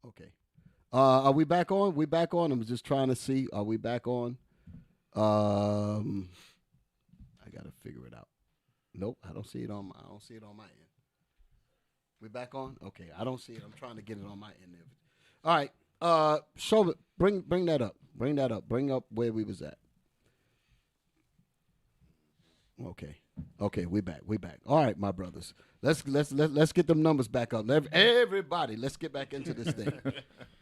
Okay. Are we back on? We back on. I'm just trying to see. Are we back on? I gotta figure it out. Nope, I don't see it on my end. We back on? Okay, I don't see it. I'm trying to get it on my end. All right. Show it. Bring that up. Bring that up. Bring up where we was at. Okay. Okay, we back. All right, my brothers. Let's get them numbers back up. Everybody, let's get back into this thing.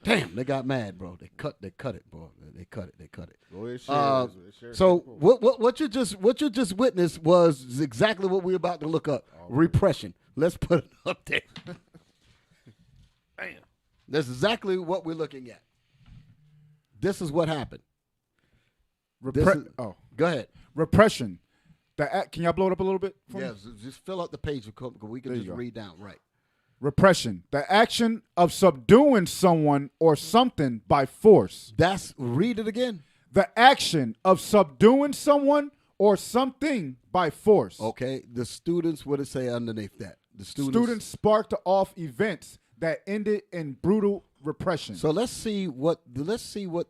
Damn, they got mad, bro. They cut it, bro. They cut it. Go ahead, share so what you just witnessed was exactly what we were about to look up. Repression. Let's put it up there. Damn. That's exactly what we're looking at. This is what happened. Go ahead. Repression. Can y'all blow it up a little bit? Yeah, just fill out the page. We can just read down. Right. Repression. The action of subduing someone or something by force. Read it again. The action of subduing someone or something by force. Okay. The students, what did it say underneath that? The students sparked off events that ended in brutal repression. So let's see what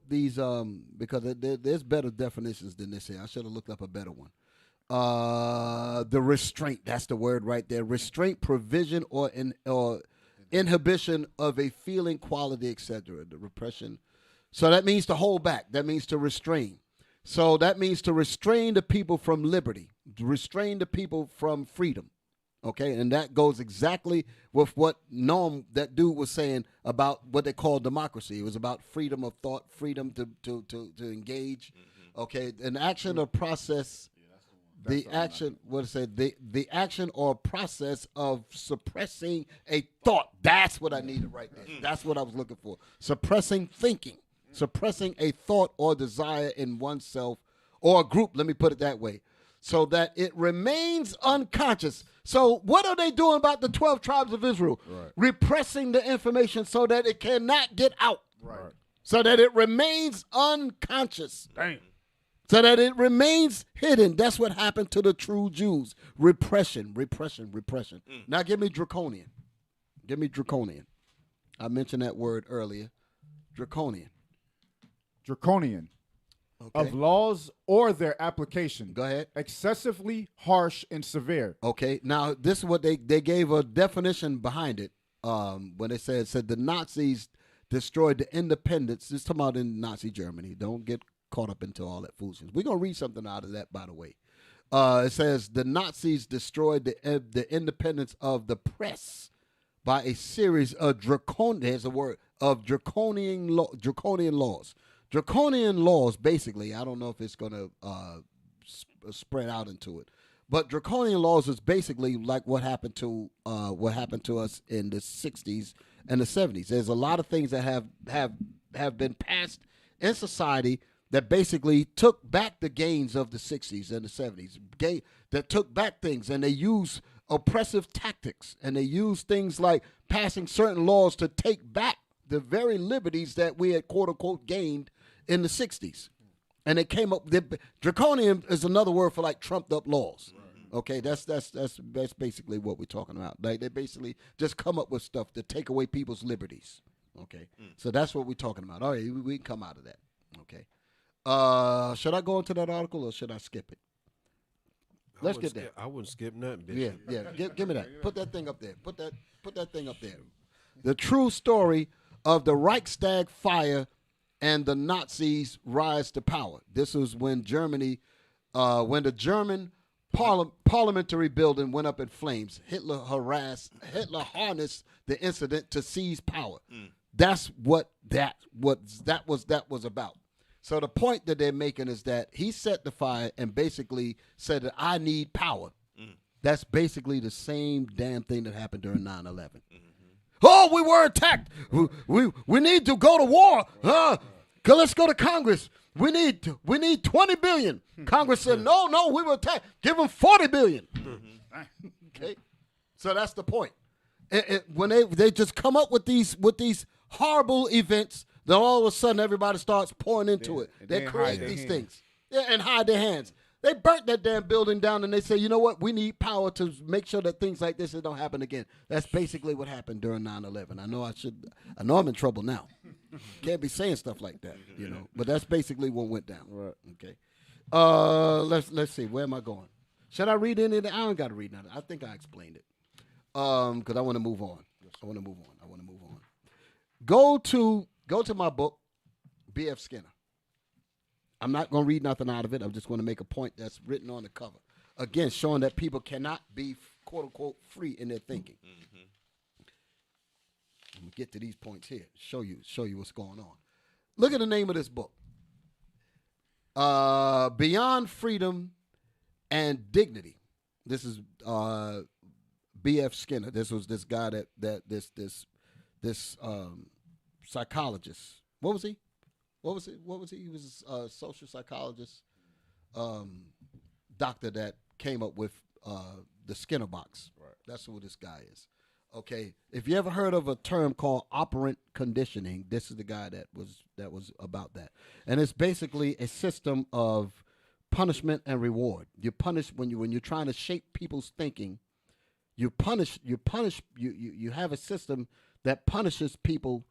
these because there's better definitions than this here. I should have looked up a better one. The restraint, that's the word right there. Restraint, provision, or inhibition of a feeling, quality, etc. The repression. So that means to hold back. That means to restrain. So that means to restrain the people from liberty, restrain the people from freedom. Okay, and that goes exactly with what Noam, that dude, was saying about what they call democracy. It was about freedom of thought, freedom to engage. Mm-hmm. Okay, an action or process. The action or process of suppressing a thought. That's what I needed right there. That's what I was looking for. Suppressing thinking. Suppressing a thought or desire in oneself or a group, let me put it that way, so that it remains unconscious. So what are they doing about the 12 tribes of Israel? Right. Repressing the information so that it cannot get out. Right. So that it remains unconscious. Damn. So that it remains hidden. That's what happened to the true Jews. Repression. Now give me draconian. I mentioned that word earlier. Draconian. Okay. Of laws or their application. Go ahead. Excessively harsh and severe. Okay. Now this is what they gave a definition behind it. When they said the Nazis destroyed the independence. This is talking about in Nazi Germany. Don't get caught up into all that foolishness. We're going to read something out of that, by the way. It says the Nazis destroyed the independence of the press by a series of draconian laws. Draconian laws, basically, I don't know if it's going to spread out into it, but draconian laws is basically like what happened to us in the 60s and the 70s. There's a lot of things that have been passed in society that basically took back the gains of the 60s and the 70s, that took back things, and they use oppressive tactics, and they use things like passing certain laws to take back the very liberties that we had, quote unquote, gained in the 60s. And it came up, draconian is another word for like trumped up laws. Okay, that's basically what we're talking about. Like they basically just come up with stuff to take away people's liberties. Okay, so that's what we're talking about. All right, we can come out of that. Okay. Should I go into that article or should I skip it? Let's get there. I wouldn't skip nothing, Bishop. Yeah. Give me that. Put that thing up there. Put that thing up there. The true story of the Reichstag fire and the Nazis' rise to power. This was when Germany, when the German parliamentary building went up in flames. Hitler harnessed the incident to seize power. That's what that was about. So the point that they're making is that he set the fire and basically said that I need power. That's basically the same damn thing that happened during 9/11. Oh, we were attacked. We need to go to war. Let's go to Congress. We need 20 billion. Congress said no, we were attacked. Give them 40 billion. Okay, so that's the point. When they just come up with these horrible events. Then all of a sudden, everybody starts pouring into it. They create these things. Yeah, and hide their hands. They burnt that damn building down, and they say, you know what? We need power to make sure that things like this don't happen again. That's basically what happened during 9/11. I know I'm in trouble now. Can't be saying stuff like that, you know. But that's basically what went down. Right. Okay. Let's see. Where am I going? Should I read any of it? I don't got to read none. I think I explained it. Because I want to move on. Go to my book, B.F. Skinner. I'm not going to read nothing out of it. I'm just going to make a point that's written on the cover. Again, showing that people cannot be, quote unquote, free in their thinking. Mm-hmm. I'm going to get to these points here. Show you what's going on. Look at the name of this book. Beyond Freedom and Dignity. This is B.F. Skinner. This was this guy this psychologist. What was he? What was he? He was a social psychologist, doctor that came up with the Skinner box. Right. That's who this guy is. Okay. If you ever heard of a term called operant conditioning, this is the guy that was about that. And it's basically a system of punishment and reward. You punish when you're trying to shape people's thinking. You have a system that punishes people,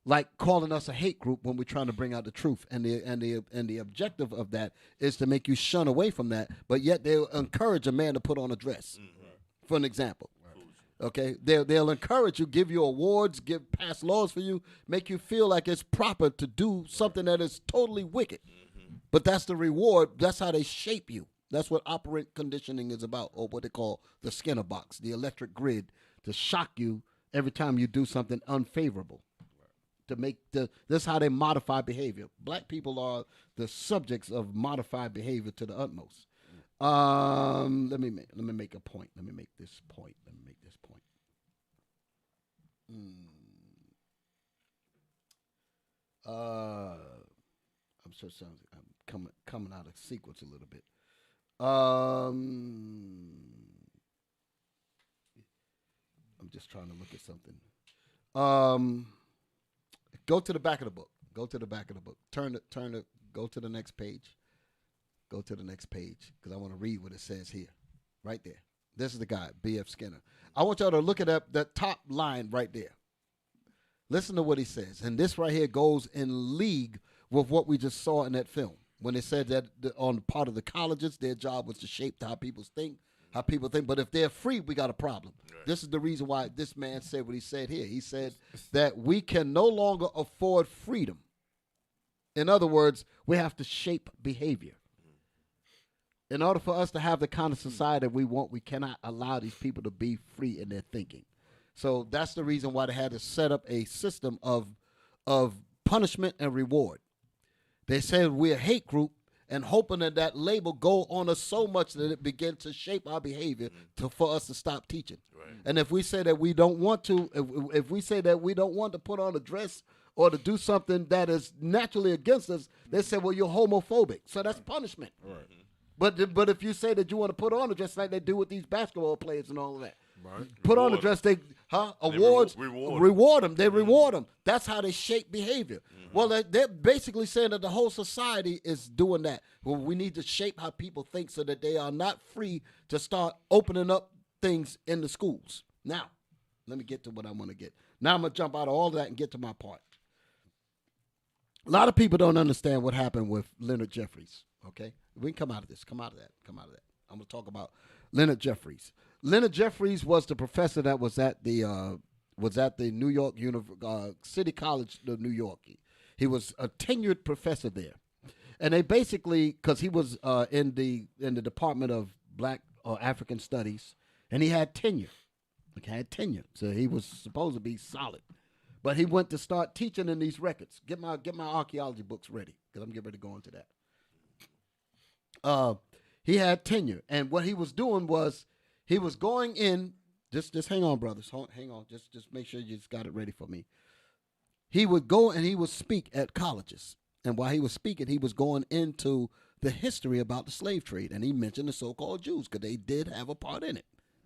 like calling us a hate group when we're trying to bring out the truth, and the objective of that is to make you shun away from that. But yet they'll encourage a man to put on a dress, for an example. Okay, they'll encourage you, give you awards, pass laws for you, make you feel like it's proper to do something that is totally wicked. But that's the reward. That's how they shape you. That's what operant conditioning is about, or what they call the Skinner box, the electric grid, to shock you every time you do something unfavorable. To make this is how they modify behavior. Black people are the subjects of modified behavior to the utmost. Let me make a point. Let me make this point. I'm so sorry. I'm coming out of sequence a little bit. I'm just trying to look at something. Go to the back of the book. Go to the next page. Go to the next page, because I want to read what it says here. Right there. This is the guy, B.F. Skinner. I want y'all to look at that top line right there. Listen to what he says. And this right here goes in league with what we just saw in that film. When they said that on the part of the colleges, their job was to shape how people think. But if they're free, we got a problem. Right. This is the reason why this man said what he said here. He said that we can no longer afford freedom. In other words, we have to shape behavior. In order for us to have the kind of society we want, we cannot allow these people to be free in their thinking. So that's the reason why they had to set up a system of punishment and reward. They said we're a hate group, and hoping that label go on us so much that it begins to shape our behavior for us to stop teaching. Right. And if we say that we don't want to, if we say that we don't want to put on a dress or to do something that is naturally against us, they say, well, you're homophobic. So that's punishment. Right. But if you say that you want to put on a dress like they do with these basketball players and all of that, right. Put on a dress, awards, reward them. They reward them. That's how they shape behavior. Well, they're basically saying that the whole society is doing that. Well, we need to shape how people think so that they are not free to start opening up things in the schools. Now, let me get to what I want to get. Now I'm going to jump out of all of that and get to my part. A lot of people don't understand what happened with Leonard Jeffries, okay? We can come out of this, come out of that. I'm going to talk about Leonard Jeffries. Leonard Jeffries was the professor that was at the New York City College of New York. He was a tenured professor there, and they basically, because he was in the Department of Black or African Studies, and he had tenure. So he was supposed to be solid, but he went to start teaching in these records. Get my archaeology books ready, because I'm getting ready to go into that. He had tenure, and what he was doing was he was going in. Just hang on, brothers. Hang on. Just make sure you just got it ready for me. He would go and he would speak at colleges. And while he was speaking, he was going into the history about the slave trade. And he mentioned the so-called Jews, because they did have a part in it.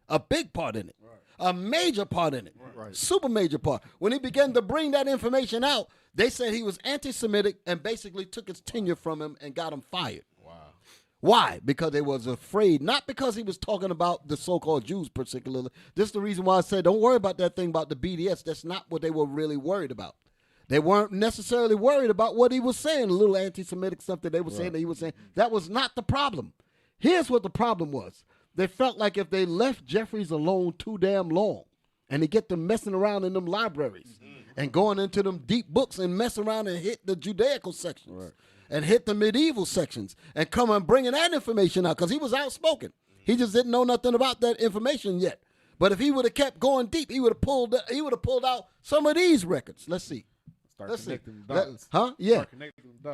A big part in it. Right. A major part in it. Right. Super major part. When he began to bring that information out, they said he was anti-Semitic and basically took his tenure from him and got him fired. Wow. Why? Because they was afraid, not because he was talking about the so-called Jews particularly. This is the reason why I said don't worry about that thing about the BDS. That's not what they were really worried about. They weren't necessarily worried about what he was saying, a little anti-Semitic stuff that they were saying that he was saying. That was not the problem. Here's what the problem was. They felt like if they left Jeffries alone too damn long and they get them messing around in them libraries and going into them deep books and mess around and hit the Judaical sections and hit the medieval sections and come and bringing that information out because he was outspoken. He just didn't know nothing about that information yet. But if he would have kept going deep, he would have pulled out some of these records. Let's see. Let's see. Yeah.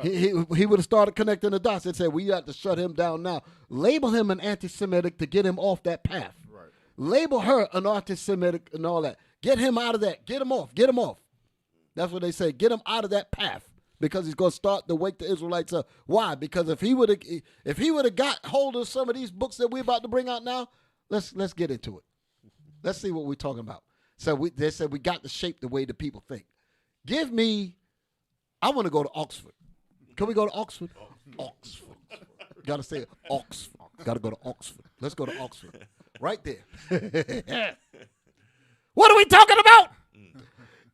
He would have started connecting the dots and said, we got to shut him down now. Label him an anti-Semitic to get him off that path. Right. Label her an anti-Semitic and all that. Get him out of that. Get him off. Get him off. That's what they say. Get him out of that path because he's going to start to wake the Israelites up. Why? Because if he would have got hold of some of these books that we're about to bring out now, let's get into it. Let's see what we're talking about. So they said we got to shape the way the people think. I want to go to Oxford. Can we go to Oxford? Oxford. Got to say it. Oxford. Got to go to Oxford. Let's go to Oxford. Right there. What are we talking about?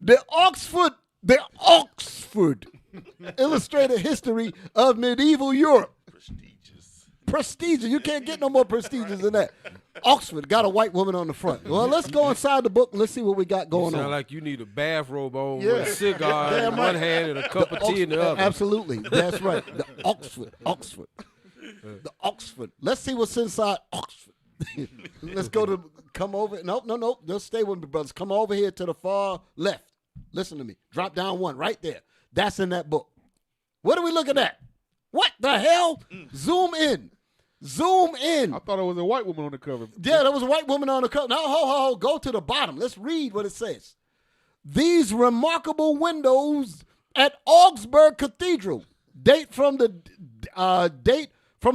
The Oxford Illustrated History of Medieval Europe. Prestigious. You can't get no more prestigious than that. Oxford got a white woman on the front. Well, let's go inside the book and let's see what we got going on. Sound like you need a bathrobe on with a cigar in one hand and a cup of tea in the other. Absolutely. That's right. The Oxford. The Oxford. Let's see what's inside Oxford. Let's go to, come over. No. Just stay with me, brothers. Come over here to the far left. Listen to me. Drop down one right there. That's in that book. What are we looking at? What the hell? Zoom in. I thought it was a white woman on the cover. Yeah, there was a white woman on the cover. Now, ho, go to the bottom. Let's read what it says. These remarkable windows at Augsburg Cathedral date from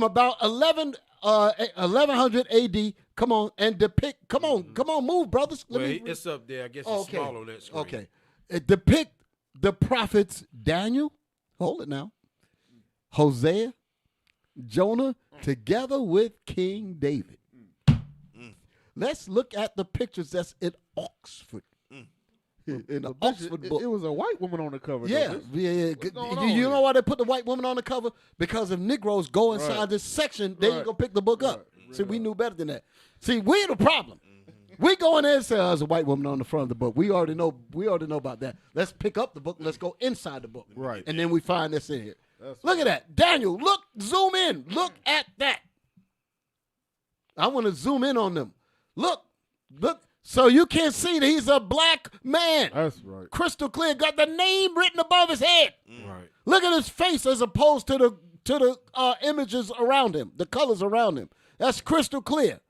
about 1100 AD. Come on, and depict. Come on, move, brothers. It's up there. I guess it's small on that screen. Okay, it depict the prophets Daniel. Hold it now. Hosea, Jonah, together with King David. Let's look at the pictures that's in Oxford. In the Oxford book. It was a white woman on the cover. Yeah. You know why they put the white woman on the cover? Because if Negroes go inside this section, they ain't going to pick the book up. See, we knew better than that. See, we're the problem. We go in there and say, there's a white woman on the front of the book. We already know about that. Let's pick up the book. Let's go inside the book. Right. And then we find this in here. Look at that. Daniel, look, zoom in. Look at that. I want to zoom in on them. Look. So you can see that he's a black man. That's right. Crystal clear. Got the name written above his head. Right. Look at his face as opposed to the images around him, the colors around him. That's crystal clear.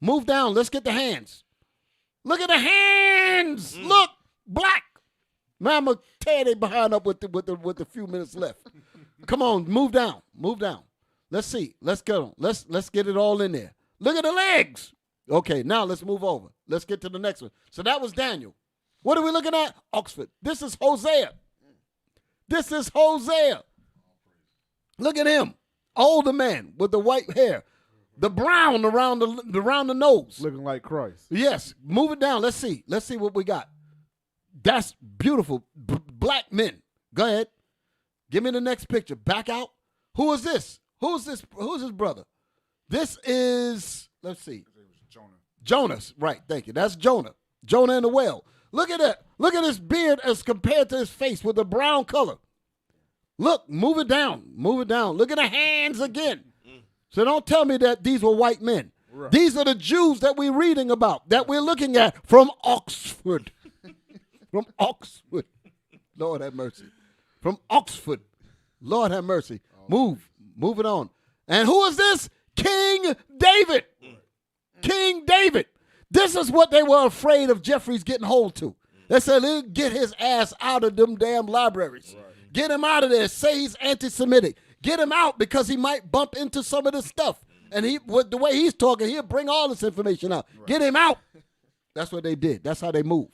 Move down. Let's get the hands. Look at the hands. Look, black. Man, I'm gonna tear they behind up with the few minutes left. Come on, move down. Let's see. Let's go. Let's get it all in there. Look at the legs. Okay, now let's move over. Let's get to the next one. So that was Daniel. What are we looking at? Oxford. This is Hosea. Look at him. Older man with the white hair. The brown around the nose. Looking like Christ. Yes. Move it down. Let's see what we got. That's beautiful. Black men. Go ahead. Give me the next picture. Back out. Who is this? Who's his brother? This is, let's see. Jonas. Right. Thank you. That's Jonah. Jonah in the well. Look at that. Look at his beard as compared to his face with the brown color. Look, move it down. Look at the hands again. So don't tell me that these were white men. Right. These are the Jews that we're reading about, that we're looking at from Oxford. From Oxford. Lord have mercy. From Oxford. Lord have mercy. Move it on. And who is this? King David. King David. This is what they were afraid of Jeffries getting hold to. They said, get his ass out of them damn libraries. Right. Get him out of there. Say he's anti-Semitic. Get him out because he might bump into some of this stuff. And the way he's talking, he'll bring all this information out. Right. Get him out. That's what they did. That's how they move.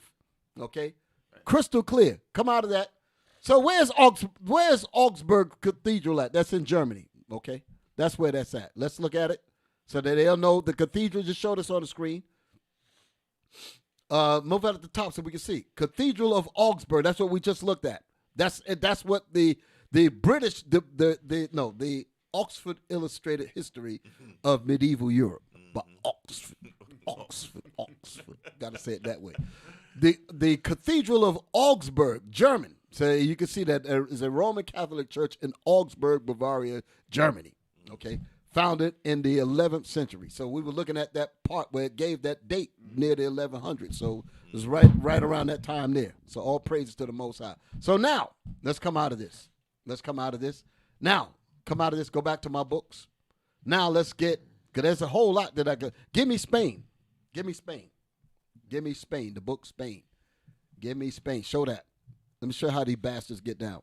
Okay? Right. Crystal clear. Come out of that. So where's Augsburg Cathedral at? That's in Germany. Okay? That's where that's at. Let's look at it so that they'll know. The cathedral just showed us on the screen. Move out at the top so we can see. Cathedral of Augsburg. That's what we just looked at. That's what the British the Oxford Illustrated History of Medieval Europe. But Oxford. Got to say it that way. The Cathedral of Augsburg, German. So you can see that there is a Roman Catholic church in Augsburg, Bavaria, Germany. Okay, founded in the 11th century. So we were looking at that part where it gave that date near the 1100s. So it was right around that time there. So all praises to the Most High. So now let's come out of this. Now come out of this. Go back to my books. Now let's get, because there's a whole lot that I could. Give me Spain. The book Spain. Give me Spain. Show that. Let me show you how these bastards get down.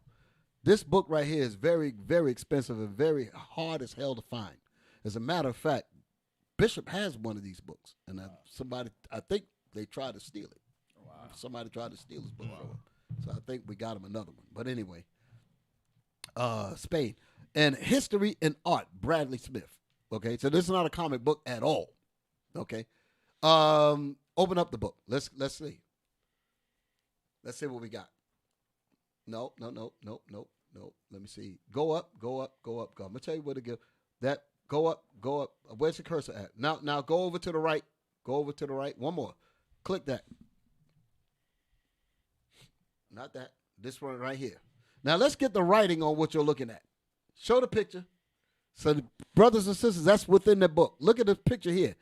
This book right here is very, very expensive and very hard as hell to find. As a matter of fact, Bishop has one of these books, and I think they tried to steal it. Wow. Somebody tried to steal his book from him. So I think we got him another one. But anyway, Spain. And History and Art, Bradley Smith. Okay, so this is not a comic book at all. Okay. Open up the book. Let's see. Let's see what we got. No. Let me see. Go up. I'm gonna tell you where to go. That go up. Where's the cursor at? Now go over to the right. One more. Click that. Not that. This one right here. Now let's get the writing on what you're looking at. Show the picture. So the brothers and sisters, that's within the book. Look at the picture here.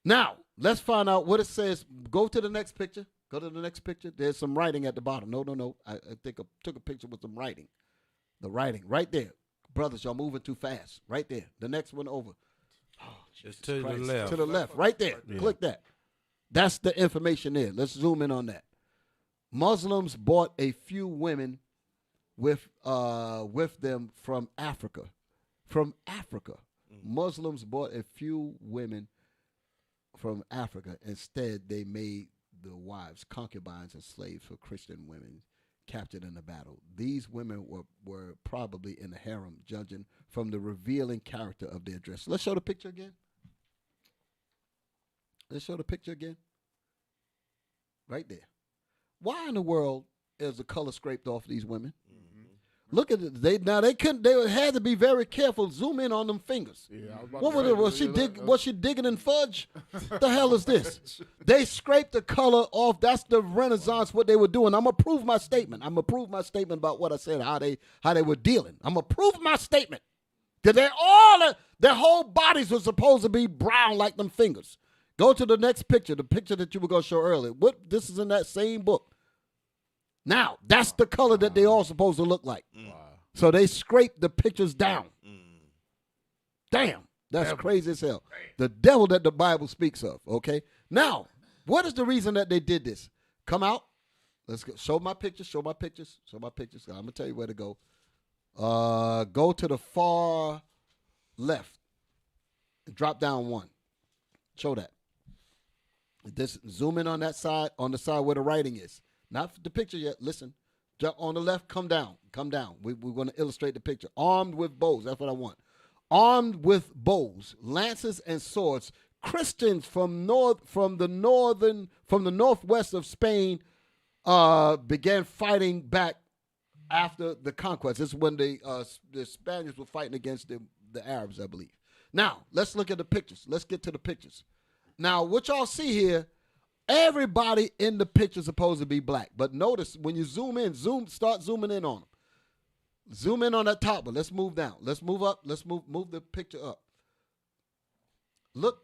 Now let's find out what it says. Go to the next picture. There's some writing at the bottom. No. I think I took a picture with some writing. The writing right there. Brothers, y'all moving too fast. Right there. The next one over. Oh, just to the left. To the left. Right there. Yeah. Click that. That's the information there. Let's zoom in on that. Muslims bought a few women with them from Africa. Muslims bought a few women from Africa. Instead, they made the wives concubines and slaves for Christian women captured in the battle. These women were probably in the harem, judging from the revealing character of their dress. Let's show the picture again. Right there. Why in the world is the color scraped off these women? Look at it. They had to be very careful. Zoom in on them fingers. Yeah, was she digging in fudge? The hell is this? They scraped the color off. That's the Renaissance, what they were doing. I'm gonna prove my statement. About what I said, how they were dealing. I'm gonna prove my statement. Cause their whole bodies were supposed to be brown like them fingers. Go to the next picture, the picture that you were gonna show earlier. This is in that same book. Now, that's the color that they all supposed to look like. Wow. So they scraped the pictures down. Damn, that's crazy as hell. The devil that the Bible speaks of, okay? Now, what is the reason that they did this? Come out. Let's go. Show my pictures. I'm going to tell you where to go. Go to the far left. Drop down one. Show that. Zoom in on that side, on the side where the writing is. Not the picture yet. Listen. Jump on the left. Come down. We're going to illustrate the picture. Armed with bows. That's what I want. Armed with bows, lances, and swords, Christians from the northwest of Spain began fighting back after the conquest. This is when the Spaniards were fighting against the Arabs, I believe. Now, let's look at the pictures. Let's get to the pictures. Now, what y'all see here, everybody in the picture is supposed to be black. But notice, when you start zooming in on them. Zoom in on that top one. Let's move down. Let's move up. Let's move the picture up. Look.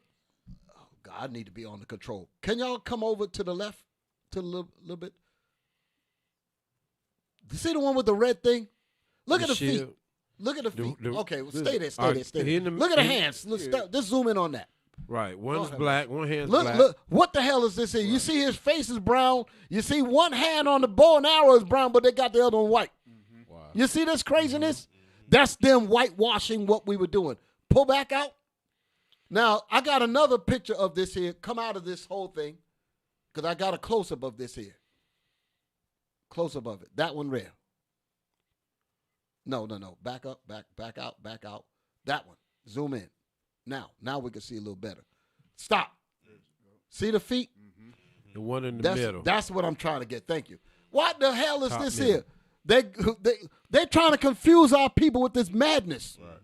Oh, God, I need to be on the control. Can y'all come over to the left to a little bit? You see the one with the red thing? Look at the feet. Look at the feet. Okay, well, stay there. Look at the hands. Let's zoom in on that. Right. One's black, one hand's black. Look, what the hell is this here? Right. You see his face is brown. You see one hand on the bow and arrow is brown, but they got the other one white. Mm-hmm. Wow. You see this craziness? Mm-hmm. That's them whitewashing what we were doing. Pull back out. Now, I got another picture of this here. Come out of this whole thing, because I got a close-up of this here. Close-up of it. That one there. No. Back up, back out. That one. Zoom in. Now we can see a little better. Stop. See the feet? The one in the middle. That's what I'm trying to get. Thank you. What the hell is this here? They're trying to confuse our people with this madness. Right.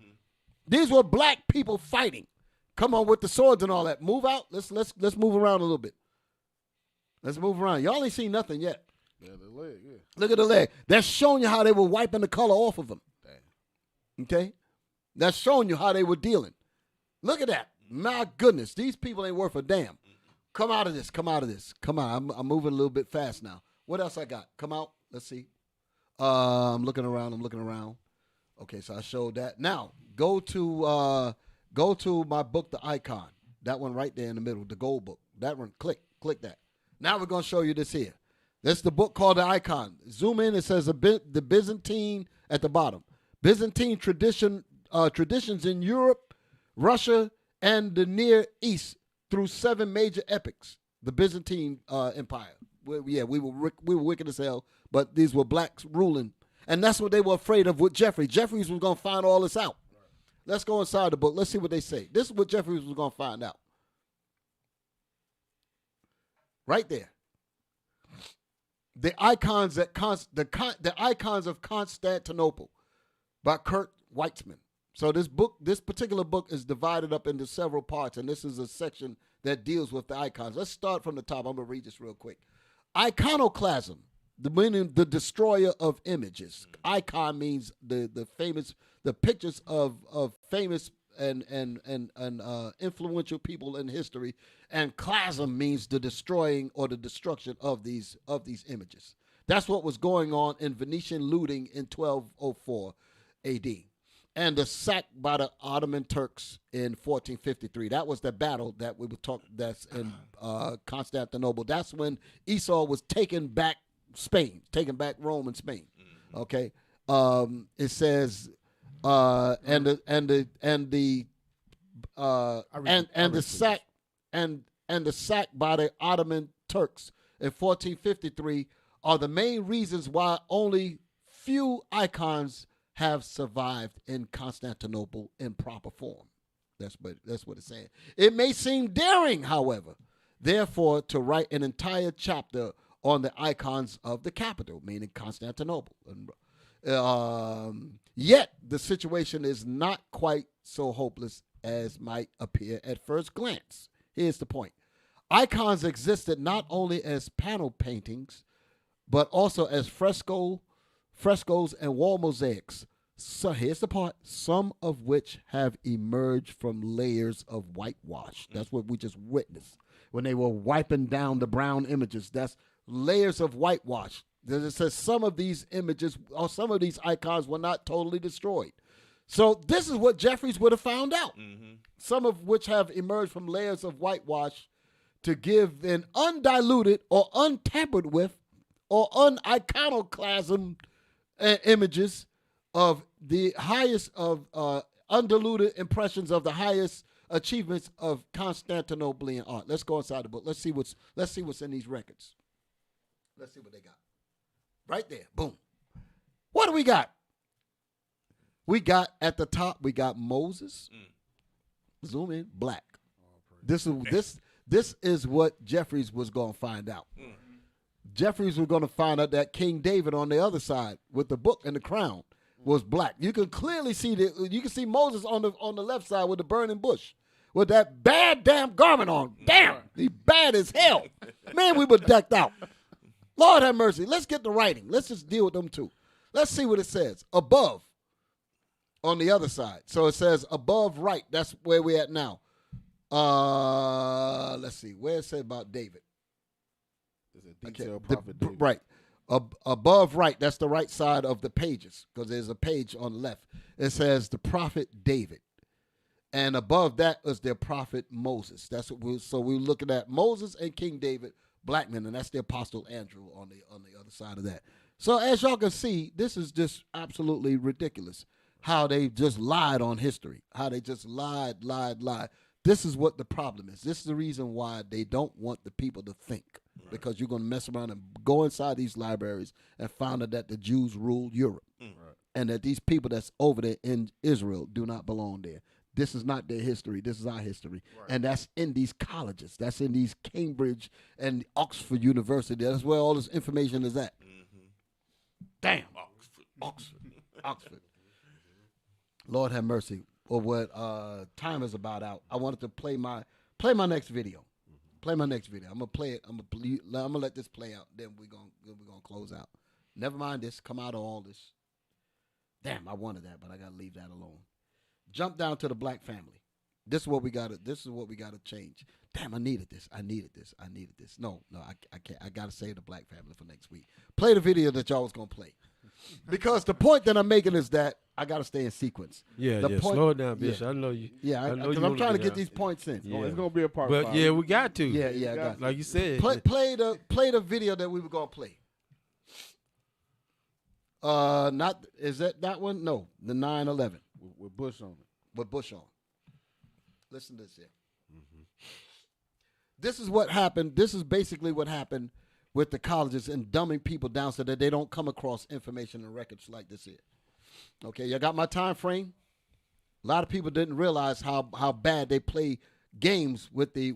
These were black people fighting. Come on with the swords and all that. Move out. Let's move around a little bit. Let's move around. Y'all ain't seen nothing yet. Yeah, the leg, yeah. Look at the leg. That's showing you how they were wiping the color off of them. Damn. Okay? That's showing you how they were dealing. Look at that. My goodness. These people ain't worth a damn. Come out of this. Come out of this. Come on. I'm moving a little bit fast now. What else I got? Come out. Let's see. I'm looking around. Okay, so I showed that. Now, go to my book, The Icon. That one right there in the middle, the gold book. That one, click that. Now we're going to show you this here. This is the book called The Icon. Zoom in. It says the Byzantine at the bottom. Byzantine traditions in Europe, Russia, and the Near East through 7 major epochs. The Byzantine Empire. We were wicked as hell, but these were blacks ruling. And that's what they were afraid of with Jeffries. Jeffries was going to find all this out. Let's go inside the book. Let's see what they say. This is what Jeffries was going to find out. Right there. The Icons of Constantinople by Kurt Weitzman. So this particular book is divided up into several parts, and this is a section that deals with the icons. Let's start from the top. I'm going to read this real quick. Iconoclasm, meaning the destroyer of images. Icon means the pictures of famous and influential people in history, and clasm means the destroying or the destruction of these images. That's what was going on in Venetian looting in 1204 A.D. and the sack by the Ottoman Turks in 1453. That was the battle that we were talking. That's in Constantinople. That's when Esau was taking back Rome and Spain. Okay, it says and the sack by the Ottoman Turks in 1453 are the main reasons why only few icons have survived in Constantinople in proper form. That's what it's saying. It may seem daring, however, therefore, to write an entire chapter on the icons of the capital, meaning Constantinople. Yet, the situation is not quite so hopeless as might appear at first glance. Here's the point. Icons existed not only as panel paintings, but also as frescoes and wall mosaics. So here's the part, some of which have emerged from layers of whitewash. That's what we just witnessed. When they were wiping down the brown images, that's layers of whitewash. It says some of these images or some of these icons were not totally destroyed. So this is what Jeffries would have found out. Mm-hmm. Some of which have emerged from layers of whitewash to give an undiluted or untampered with or uniconoclasm images of the highest of undiluted impressions of the highest achievements of Constantinopolitan art. Let's go inside the book. Let's see what's in these records. Let's see what they got. Right there. Boom. What do we got? We got at the top, we got Moses. Zoom in, black. This is what Jeffries was going to find out. Jeffries was going to find out that King David on the other side with the book and the crown was black. You can clearly see you can see Moses on the left side with the burning bush with that bad damn garment on. Damn, he's bad as hell. Man, we were decked out. Lord have mercy. Let's get the writing. Let's just deal with them two. Let's see what it says. Above on the other side. So it says above right. That's where we're at now. Let's see. Where it said about David. Detailed prophet David. Right. Above right, that's the right side of the pages, because there's a page on the left. It says the prophet David. And above that is their prophet Moses. That's what we're looking at Moses and King David, black men, and that's the apostle Andrew on the other side of that. So as y'all can see, this is just absolutely ridiculous how they just lied on history, how they just lied. This is what the problem is. This is the reason why they don't want the people to think, because you're going to mess around and go inside these libraries and find out that the Jews ruled Europe and that these people that's over there in Israel do not belong there. This is not their history. This is our history. Right. And that's in these colleges. That's in these Cambridge and Oxford University. That's where all this information is at. Mm-hmm. Damn. Oxford. Lord have mercy. Or what time is about out. I wanted to play my next video. Play my next video. I'm gonna play it. I'm gonna let this play out. Then we're gonna close out. Never mind this. Come out of all this. Damn, I wanted that, but I gotta leave that alone. Jump down to the black family. This is what we gotta change. Damn, I needed this. No, I can't. I gotta save the black family for next week. Play the video that y'all was gonna play. Because the point that I'm making is that I gotta stay in sequence. Slow it down, Bishop. I know you. Yeah, because I'm trying to get these points in. Yeah. It's gonna be a part. But 5. yeah, we got to. Yeah, I got like you said. Play the video that we were gonna play. Not is that one? No, the 9/11 with Bush on it. With Bush on. Listen to this here. Mm-hmm. This is what happened. This is basically what happened with the colleges and dumbing people down so that they don't come across information and records like this here. Okay, you got my time frame. A lot of people didn't realize how bad they play games with the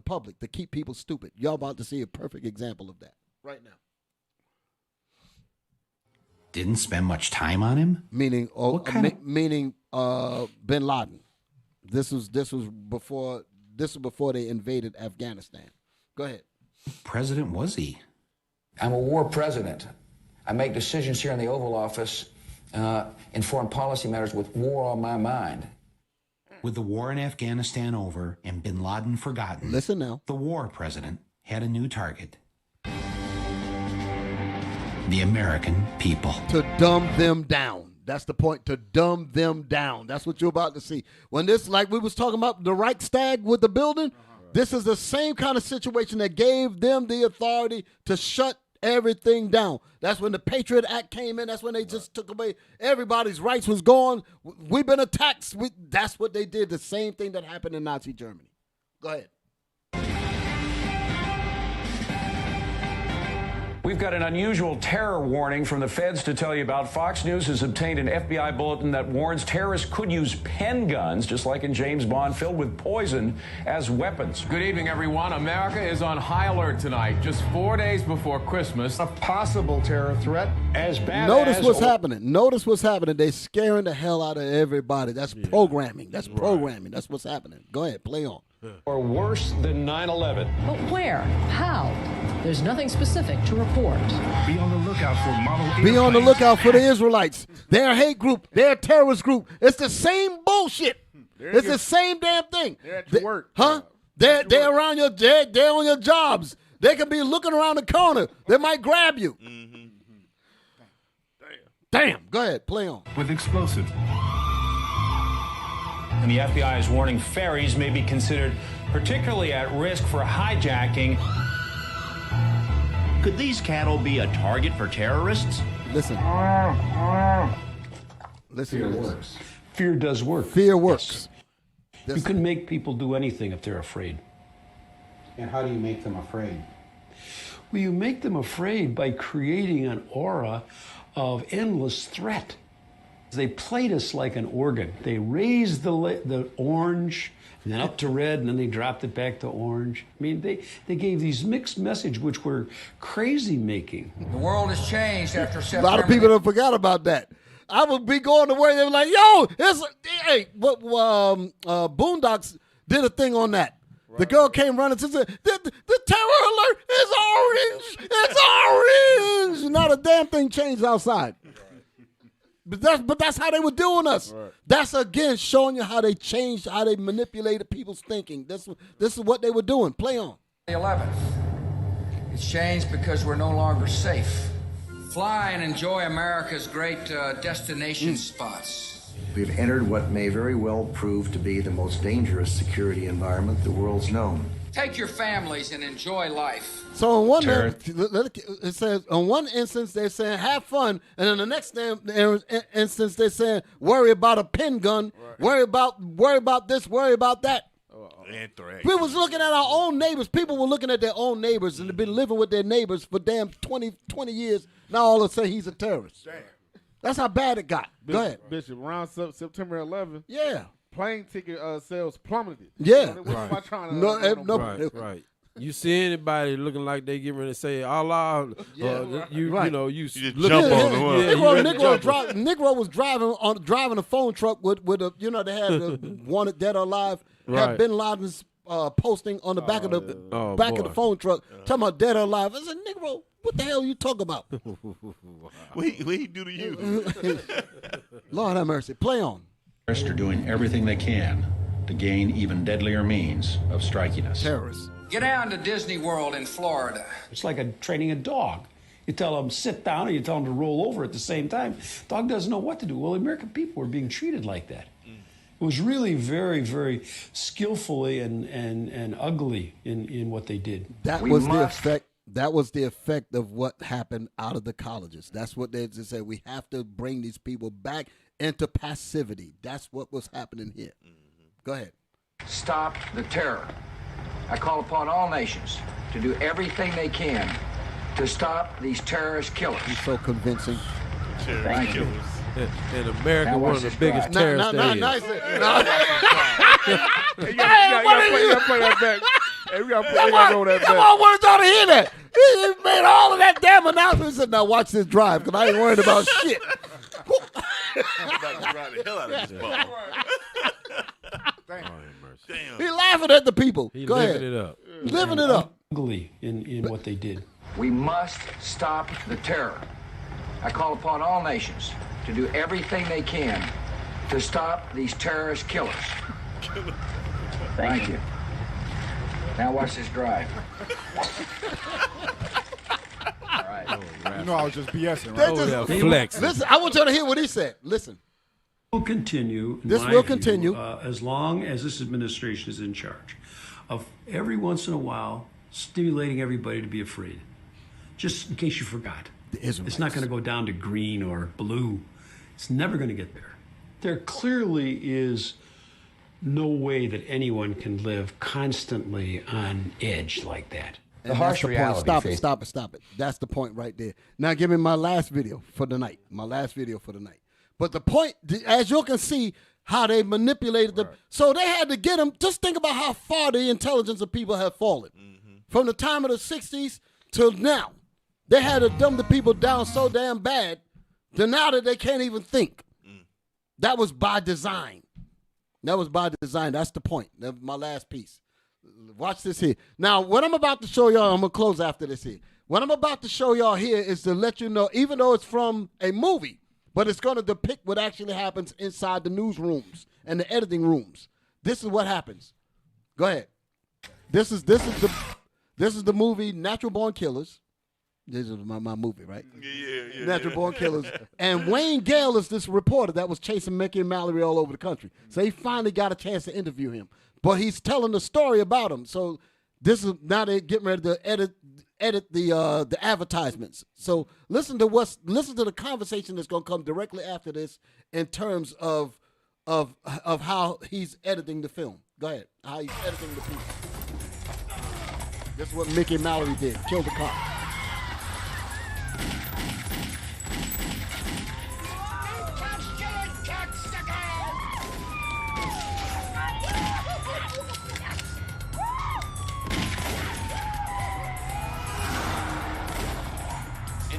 public to keep people stupid. Y'all about to see a perfect example of that right now. Didn't spend much time on him? Meaning Bin Laden. This was before they invaded Afghanistan. Go ahead. President was he? I'm a war president. I make decisions here in the Oval Office in foreign policy matters with war on my mind. With the war in Afghanistan over and Bin Laden forgotten, listen now. The war president had a new target. The American people. To dumb them down. That's the point, to dumb them down. That's what you're about to see. When this, like we was talking about the Reichstag with the building, this is the same kind of situation that gave them the authority to shut everything down. That's when the Patriot Act came in. That's when they just took away everybody's rights was gone. We've been attacked. That's what they did. The same thing that happened in Nazi Germany. Go ahead. We've got an unusual terror warning from the feds to tell you about. Fox News has obtained an FBI bulletin that warns terrorists could use pen guns, just like in James Bond, filled with poison as weapons. Good evening, everyone. America is on high alert tonight, just 4 days before Christmas. A possible terror threat as bad Notice what's happening. They're scaring the hell out of everybody. That's programming. That's programming. That's what's happening. Go ahead, play on. Or worse than 9/11. But where? How? There's nothing specific to report. Be on the lookout for model airplanes. Be on the lookout for the Israelites. They're a hate group. They're a terrorist group. It's the same bullshit. It's the same damn thing. They're at your work. Huh? They're around your they're on your jobs. They can be looking around the corner. They might grab you. Mm-hmm. Damn. Go ahead. Play on. With explosives. And the FBI is warning ferries may be considered particularly at risk for hijacking. Could these cattle be a target for terrorists? Listen. Fear works. Fear does work. Fear works. Yes. You can make people do anything if they're afraid. And how do you make them afraid? Well, you make them afraid by creating an aura of endless threat. They played us like an organ. They raised the orange, and then up to red, and then they dropped it back to orange. I mean, they gave these mixed messages which were crazy-making. The world has changed after September. A lot of people have forgot about that. I would be going to work, they were like, yo, Boondocks did a thing on that. Right. The girl came running and said, the terror alert is orange. It's orange. Not a damn thing changed outside. But that's how they were doing us. Right. That's, again, showing you how they changed, how they manipulated people's thinking. This is what they were doing. Play on. The 11th. It's changed because we're no longer safe. Fly and enjoy America's great destination spots. We've entered what may very well prove to be the most dangerous security environment the world's known. Take your families and enjoy life. So it says on one instance they're saying have fun, and in the next instance they're saying worry about a pen gun, worry about this, worry about that. We was looking at our own neighbors. People were looking at their own neighbors, and they've been living with their neighbors for damn 20 years. Now all of a sudden he's a terrorist. That's how bad it got. Go ahead. Bishop, around September 11th. Yeah. Plane ticket sales plummeted. Yeah. Right. You see anybody looking like they getting ready to say Allah? You know, you just jump on them. Negro was driving a phone truck with a, you know, they had the wanted dead or alive. Had Bin Laden's posting on the back of the phone truck, talking about dead or alive. I said, Negro, what the hell are you talking about? What he do to you? Lord have mercy. Play on. Terrorists are doing everything they can to gain even deadlier means of striking us. Terrorists. Get down to Disney World in Florida. It's like training a dog. You tell them sit down, and you tell them to roll over at the same time. Dog doesn't know what to do. Well, American people were being treated like that. It was really very, very skillfully and ugly in what they did. That was the effect of what happened out of the colleges. That's what they just said. We have to bring these people back into passivity. That's what was happening here. Go ahead. Stop the terror. I call upon all nations to do everything they can to stop these terrorist killers. He's so convincing. Thank you. In America, one of the biggest terrorists there is. You gotta play that back. Hey, we gotta roll that back. Come on, I wanted y'all to hear that. He made all of that damn announcement. He said, now watch this drive, because I ain't worried about shit. I'm about to ride the hell out of this ball. Damn. He laughing at the people. Go ahead. Living it up. Living it up. Ugly in what they did. We must stop the terror. I call upon all nations to do everything they can to stop these terrorist killers. Thank you. Now watch this drive. All right. You know I was just BSing, right? Flex. Listen, I want y'all to hear what he said. Listen. Will continue. This will continue as long as this administration is in charge of every once in a while stimulating everybody to be afraid. Just in case you forgot, it's not going to go down to green or blue. It's never going to get there. There clearly is no way that anyone can live constantly on edge like that. And the harsh reality. Stop it. That's the point right there. Now give me my last video for the night. But the point, as you can see, how they manipulated them. So they had to get them. Just think about how far the intelligence of people have fallen. From the time of the 60s till now. They had to dumb the people down so damn bad to now that they can't even think. That was by design. That's the point. That's my last piece. Watch this here. Now, what I'm about to show y'all, I'm going to close after this here. What I'm about to show y'all here is to let you know, even though it's from a movie, but it's going to depict what actually happens inside the newsrooms and the editing rooms. This is what happens. Go ahead. This is the movie Natural Born Killers. This is my movie, right? Yeah. Natural Born Killers. And Wayne Gale is this reporter that was chasing Mickey and Mallory all over the country. So he finally got a chance to interview him. But he's telling the story about him. So this is now they're getting ready to edit the advertisements. So listen to the conversation that's gonna come directly after this in terms of how he's editing the film. Go ahead. How he's editing the people. This is what Mickey and Mallory did. Killed the cop.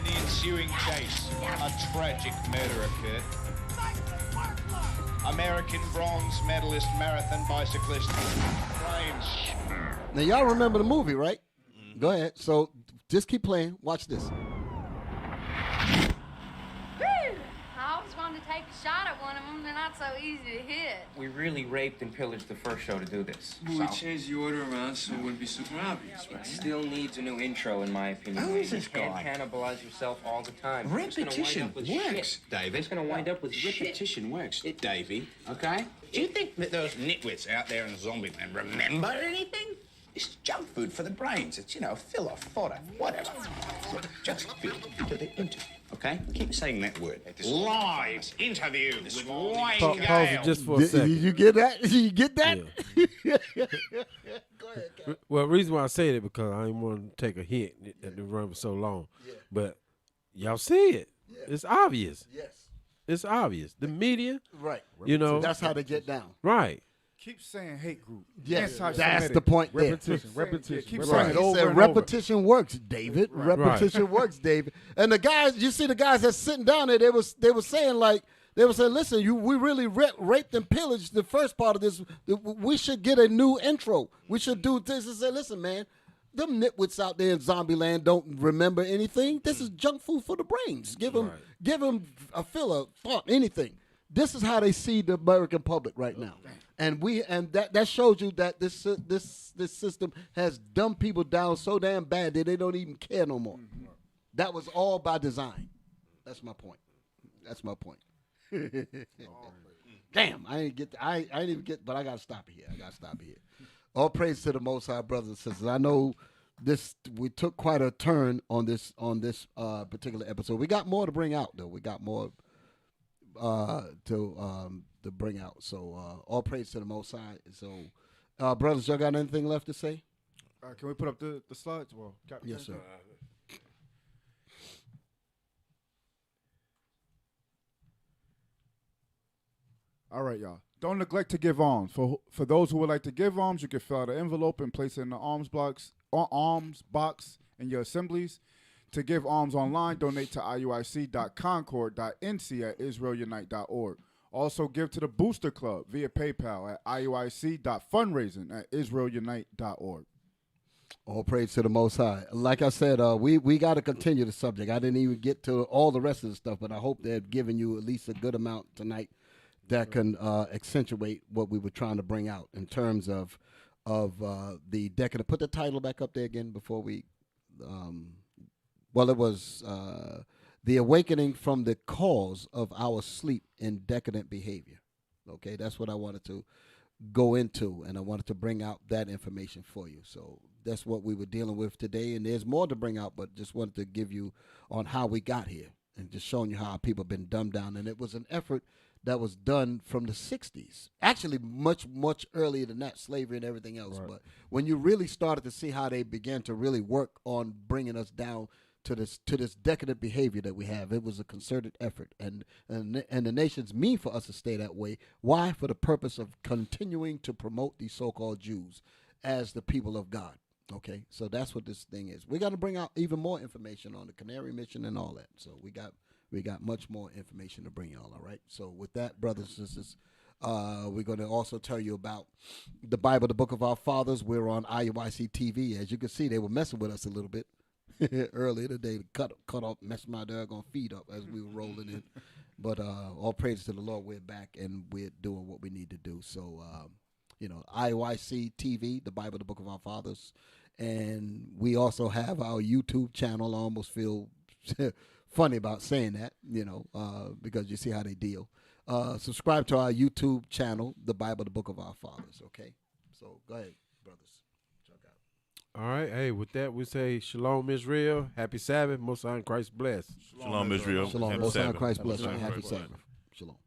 Ensuing chase, a tragic murder occurred. American bronze medalist marathon bicyclist James. Now y'all remember the movie, right? Go ahead. So just keep playing. Watch this. I always wanted to take a shot at one of them. They're not so easy to hit. We really raped and pillaged the first show to do this. Well, we changed the order around so it wouldn't be super obvious, right? It still needs a new intro, in my opinion. Who is this You can't guy? cannibalize yourself all the time. Repetition works, David. It's going to wind up with Repetition works, Davey, okay? Do you think that those nitwits out there in Zombieland remember anything? It's junk food for the brains. It's, filler, fodder, whatever. So just feel to the interview, okay? Keep saying that word. Live interview with Wayne Gale. Pause it just for a second. You get that? You get that? Yeah. Go ahead, Cal. Well, the reason why I say that because I didn't want to take a hit that the run for so long. Yeah. But y'all see it. Yeah. It's obvious. Yes. It's obvious. The media, Right. you know, That's how they get down. right. Keep saying hate group. Yes, Anti-Semitic. that's the point there. Repetition. Keep Right. saying it He over said and repetition works, David. Repetition works, David. And the guys, you see the guys that's sitting down there, they were saying listen, we really raped and pillaged the first part of this. We should get a new intro. We should do this and say, listen, man, them nitwits out there in zombie land don't remember anything. This is junk food for the brains. Give them a filler, thought, anything. This is how they see the American public right now. And that shows you that this system has dumbed people down so damn bad that they don't even care no more. That was all by design. That's my point. Damn, I ain't even get, but I gotta stop it here. All praise to the Most High, brothers and sisters. I know we took quite a turn on this particular episode. We got more to bring out though. We got more to bring out. So all praise to the Most High. So brothers, y'all got anything left to say? Can we put up the slides? Well, yes, sir. All right, y'all. Don't neglect to give alms. For those who would like to give alms, you can fill out an envelope and place it in the alms box in your assemblies. To give alms online, donate to iuic.concord.nc@israelunite.org. Also, give to the Booster Club via PayPal at iuic.fundraising@israelunite.org. All praise to the Most High. Like I said, we got to continue the subject. I didn't even get to all the rest of the stuff, but I hope they've given you at least a good amount tonight that can accentuate what we were trying to bring out in terms of the decadent. Put the title back up there again before we. It was the awakening from the cause of our sleep in decadent behavior. Okay, that's what I wanted to go into, and I wanted to bring out that information for you. So that's what we were dealing with today, and there's more to bring out, but just wanted to give you on how we got here and just showing you how people have been dumbed down. And it was an effort that was done from the 60s, actually much, much earlier than that, slavery and everything else. Right. But when you really started to see how they began to really work on bringing us down to this decadent behavior that we have, it was a concerted effort, and the nations mean for us to stay that way. Why? For the purpose of continuing to promote these so-called Jews as the people of God. Okay, so that's what this thing is. We got to bring out even more information on the Canary Mission and all that. So we got much more information to bring y'all. All right. So with that, brothers and sisters, we're going to also tell you about the Bible, the Book of Our Fathers. We're on IUIC TV. As you can see, they were messing with us a little bit earlier today. Cut off, messed my doggone feet up as we were rolling in. But all praise to the Lord. We're back and we're doing what we need to do. So, IUIC TV, the Bible, the Book of Our Fathers. And we also have our YouTube channel. I almost feel funny about saying that, because you see how they deal. Subscribe to our YouTube channel, the Bible, the Book of Our Fathers. Okay, so go ahead, brothers. Check out. All right, hey, with that we say Shalom Israel, Happy Sabbath, Most High in Christ bless. Shalom Israel, Shalom, Happy Most High in Sabbath. Christ bless. Happy Sabbath. Shalom.